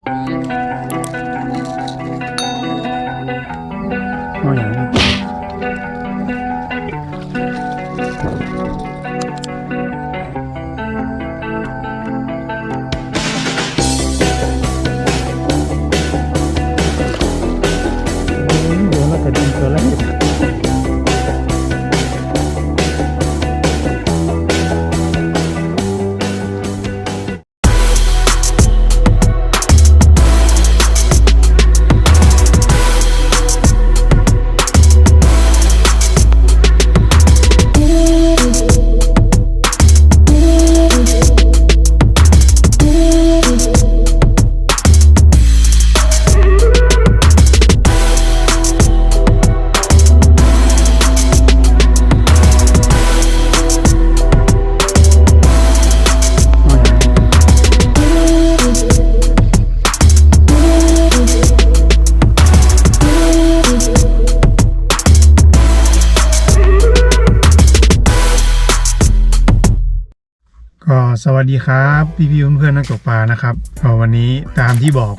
เอาอย่างนี้เดี๋ยวเราจะดึงตัวแรกก็สวัสดีครับพี่ๆเพื่อนๆนักตกปลานะครับวันนี้ตามที่บอก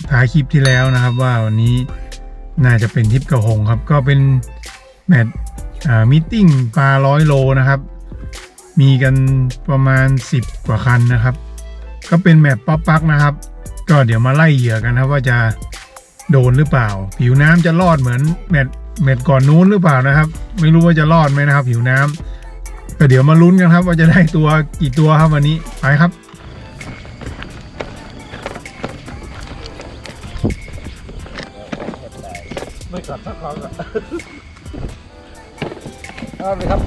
ท้ายคลิปที่แล้วนะครับว่าวันนี้น่าจะเป็นทริปกระหงครับก็เป็นแมตช์มีตติ้งปลา100 โลนะครับมีกันประมาณ10 กว่าคันนะครับก็เป็นแมตช์ป๊อปปักนะครับก็เดี๋ยวมาไล่เหยื่อกันครับว่าจะโดนหรือเปล่าผิวน้ำจะรอดเหมือนแมตช์ก่อนนู้นหรือเปล่านะครับไม่รู้ว่าจะรอดไหมนะครับผิวน้ำก็เดี๋ยวมาลุ้นกันครับว่าจะได้ตัวกี่ตัวครับวันนี้ไปครับไม่กัดสักครั้งอ่ะครับเลยครับ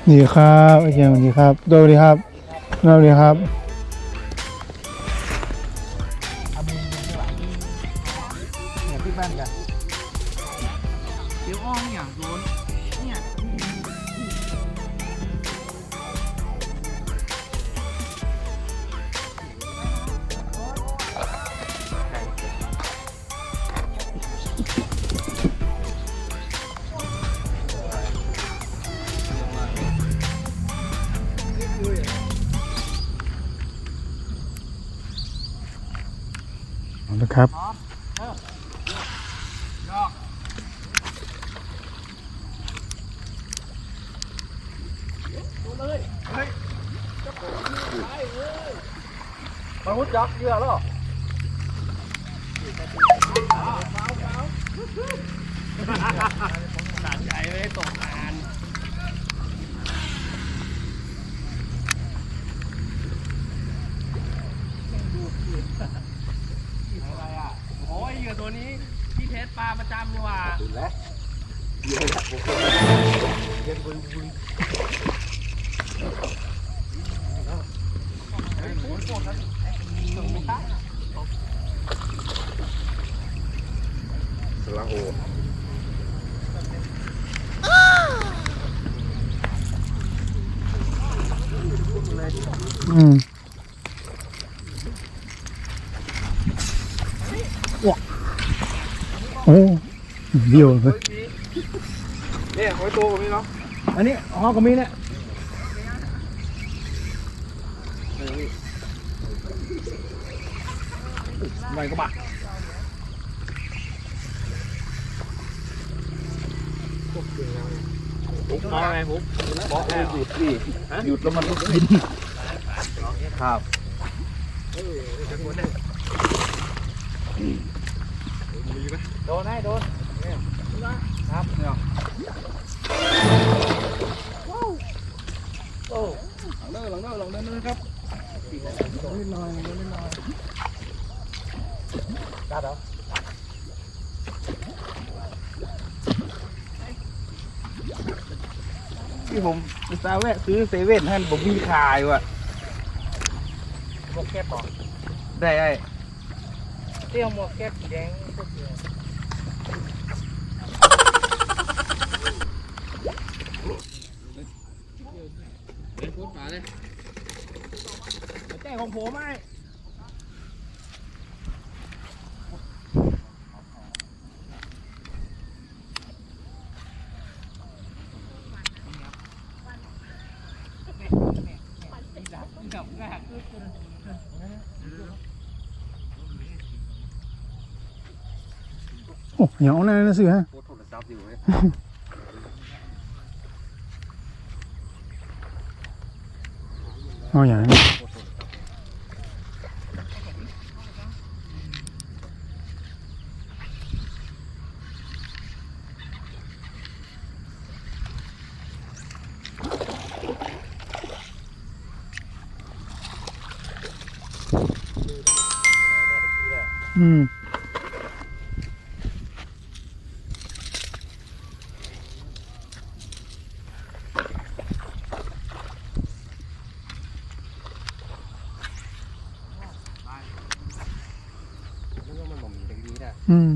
นี่ครับอาจารย์สวัสดีครับสวัสดีครับสวัสดีครับเนี่ยที่บ้านกันเดี๋ยวอ้อมอย่างโดนเนี่ยนะครับมาหุดยักษ์เยอะแล้วตัดใจไม่ได้ตกงานอะไรอ่ะโอ้ยเหยื่อตัวนี้พี่เทสปลาประจำดีกว่าดูแลเหยื่อหลักผมเย็นบึ้งสลังโอโอ้เดี่ยวเลยเนี่ยหอยโตกับมีเนาะอันนี้อ๋อก็มีเนี่ยอะไรก็บ้าปุ๊บมาไงปุ๊บบอกหยุดดิหยุดแล้วมันก็กินครับโดนให้โดนครับเนี่ยโอ้หลังเนินครับนิดหน่อยได้แล้วที่ผมจะแวะซื้อเซเว่นให้ผมมีขายว่ะหมวกแก๊ปหรอได้เตี้ยวหมวกแก๊ปแดงก็เดียวเป็นโคตรป่าเลยแจ้งของผมไหม อ้ยเอาหน้านะเสือฮะ โทรศัพท์อยู่เลย เอาอย่างนี้อืมอืม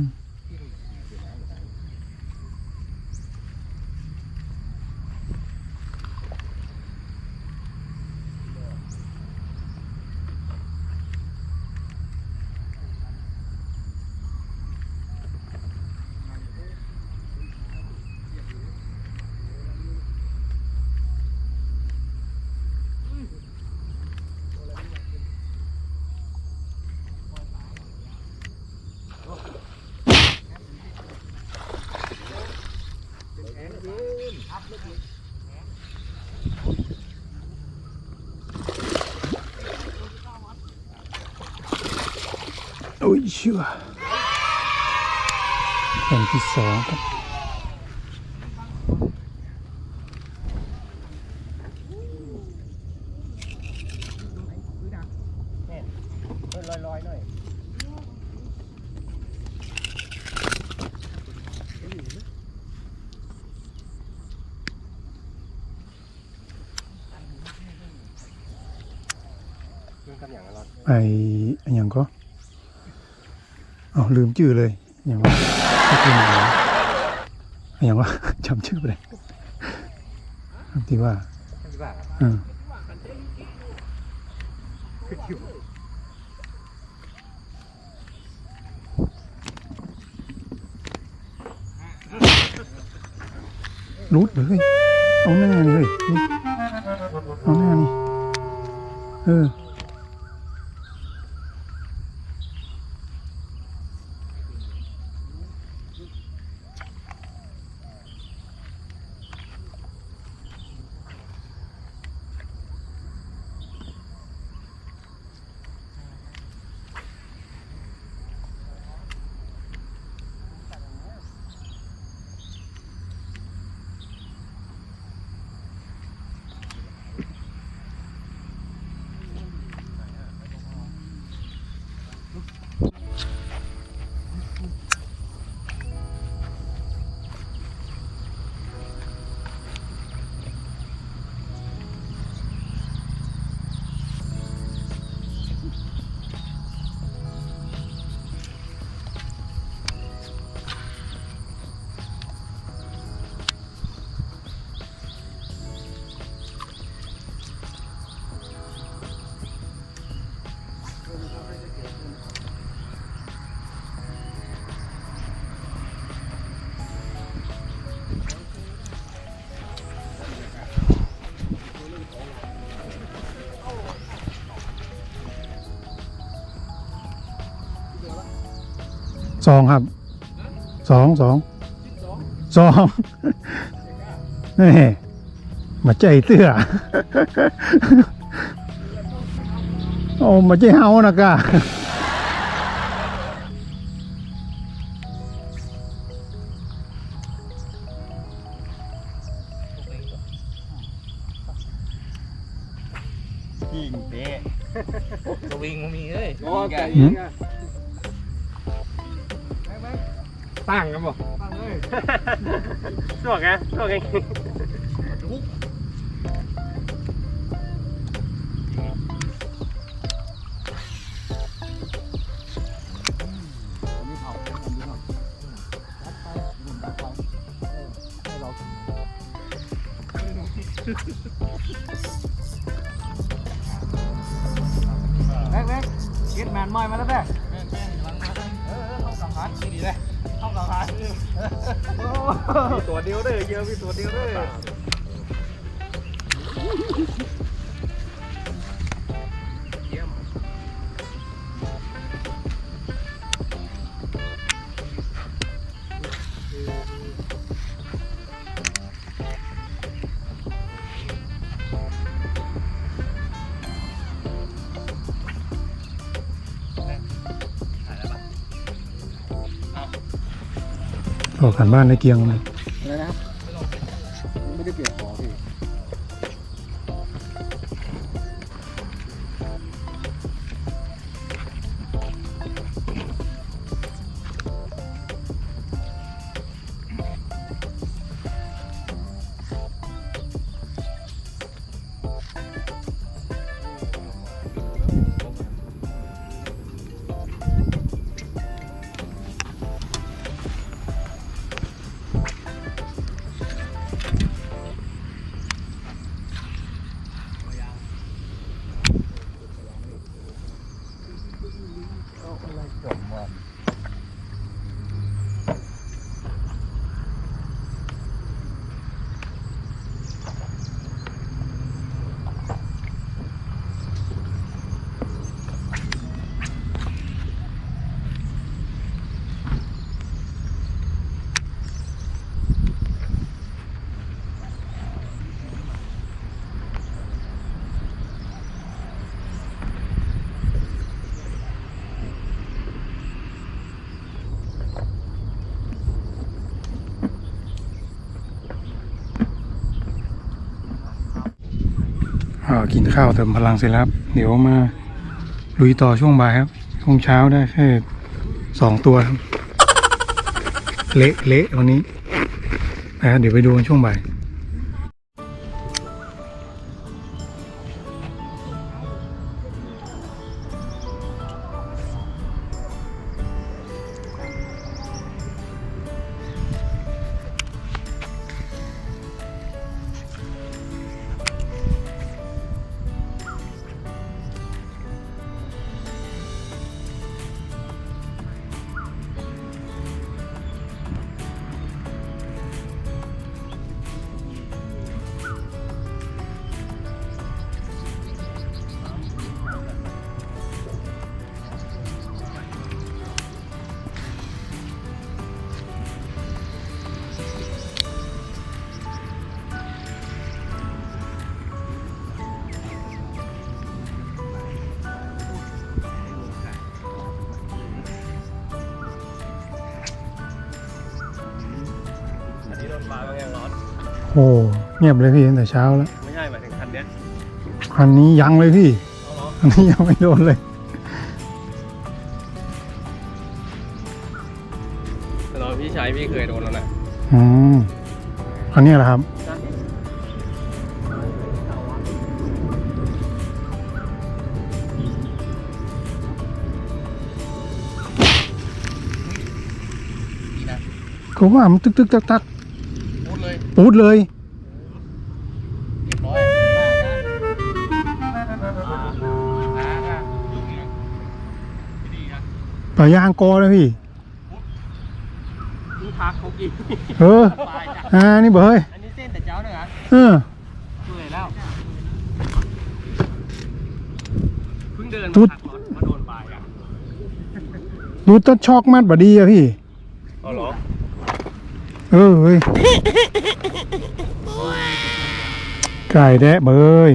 โอ้ยเชื่อแผ่นที่สองครับลอยๆหน่อยไอ้อย่างก็เอาลืมชื่อเลยอย่างว่าไม่เป็นไรอย่างว่าจำชื่อไปเลยที่ว่ารูดเลยเอาหน้านี่เลยนี่เอาหน้านี่สองครับสองนี่มาใจเตื้อโอ้มาใจเฮานะกะยิงเตะสวิงมันมีเอ้ยตั้งกันบ่ตั้งเลยสวกไงแม็กเก็ตแมนมอยมาแล้วแม่เข้ากับฮาร์ดดีเลยเข้ากับฮาร์ดมีตัวเดียวเลยเยอะมีตัวเดียวเลย ต่อกันบ้านในเกียงเลย อะไรนะครับไม่ได้เปลี่ยนของพี่กินข้าวเติมพลังเสร็จแล้วครับเดี๋ยวมาลุยต่อช่วงบ่ายครับช่วงเช้าได้แค่2 ตัวครับเละวันนี้เดี๋ยวไปดูกันช่วงบ่ายโอ้เงียบเลยพี่ตั้งแต่เช้าแล้วไม่ใช่หมายถึงคันเนี้ย คันนี้ยังเลยพี่คันนี้ยังไม่โดนเลยตอนพี่ใช้พี่เคยโดนแล้วนะคันนี้เหรอครับเขาว่ามันตึกตักปูดเลยปลายางกอเลยพี่นี่ทักเขากินนี่เบยอันนี้เส้นแต่เจ้าเนอะเปื่อยแล้วเพิ่งเดินมาโดนปลายอ่ะดูต้นช็อกมัดบดีอะพี่อ๋อเหรอเฮ้ยไก่แดะเบย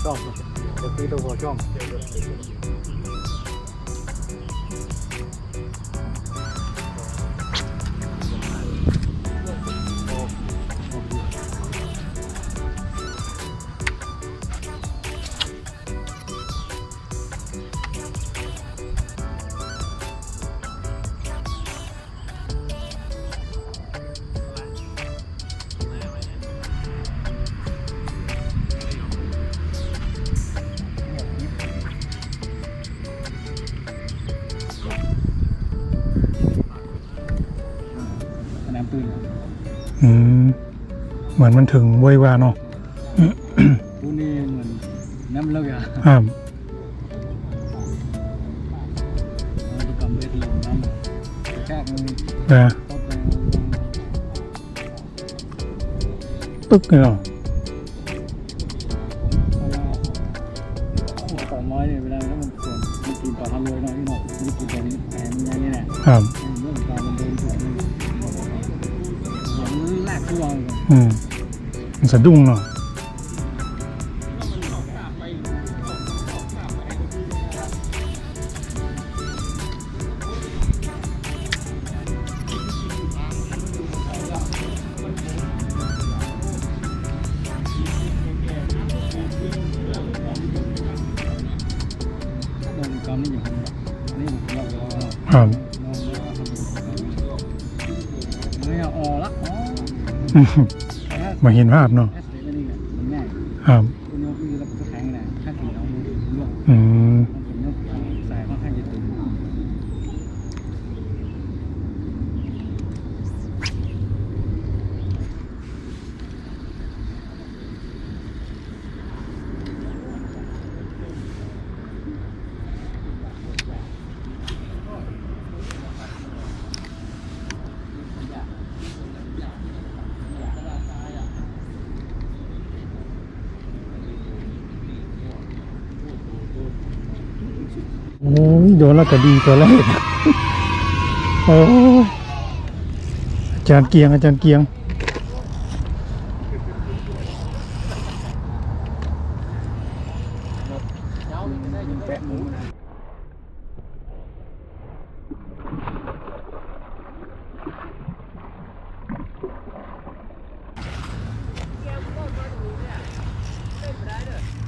ช่องจะซื้อตัวหัวช่องเหมือนมันถึงเว้ยวาเนาะพวกนี้เหมือนน้ำเลือดครับ ค่มัน นะ ตกไป ปึ๊กเลยเหรอ ปล่อยน้อยเนี่ยเวลาถ้ามันส่วนมันกินต่อทำเลยน้อยนิดหน่อยมันกินตัวนี้แต่มันยังนี่แหละ ครับ เรื่องการมันเดินส่วนมันลากทั่ว มันสะดุ้งเนาะตอนนี้อยู่นี่เรา ครับ ไม่เอาออละอ๋อ มาเห็นภาพเนาะ แอสเซนี่เนี่ยมันง่าย ครับ คุณโยคือเราจะแข็งนะถ้าถึงเราลวก อืม ผมยกสายค่อนข้างจะตึงโอ้ยโดนแล้วก็ดีตัวแรกโอ้ยอาจารย์เกียงแปะมือ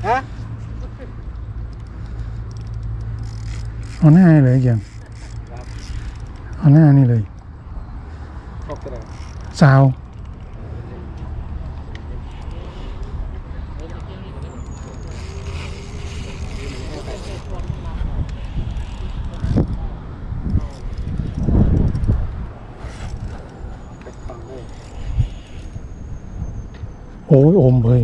ฮะ เอาหน้าเลยเกียงเอาหน้านี่เลย ครบเลย ซาวโอ้ยอมเลย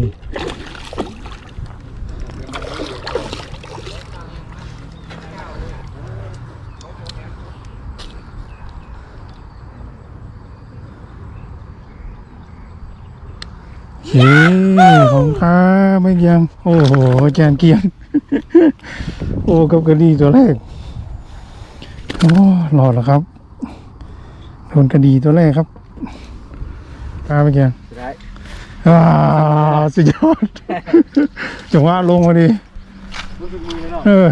เฮ้ของข้าไม่เกียงโอ้โหอาจารย์เกียง โอ้กับกระดีตัวแรกโอ้หลอดแล้วครับโดนกระดีตัวแรกครับข้าไม่เกียง ได้ สุดยอด จังหวะลงมาดี รู้สึกมือเลยเนาะ เออ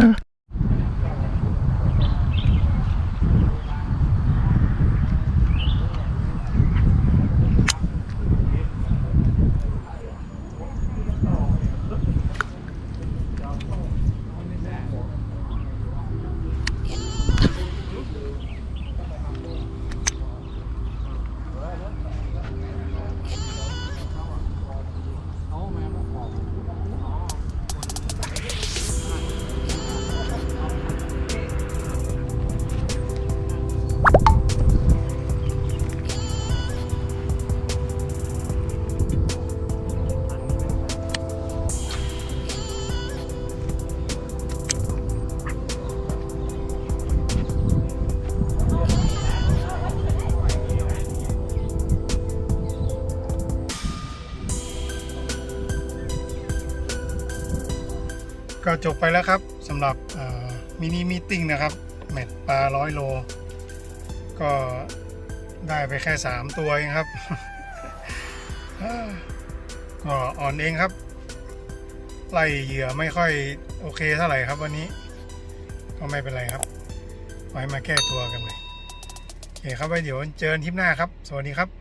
ก็จบไปแล้วครับสำหรับมินิมีตติ้งนะครับแมตช์ปลา100 โลก็ได้ไปแค่3 ตัวเองครับ ก็อ่อนเองครับไล่เหยื่อไม่ค่อยโอเคเท่าไหร่ครับวันนี้ก็ไม่เป็นไรครับไว้มาแก้ตัวกันใหม่โอเคครับไว้เดี๋ยวเจอกันทริปหน้าครับสวัสดีครับ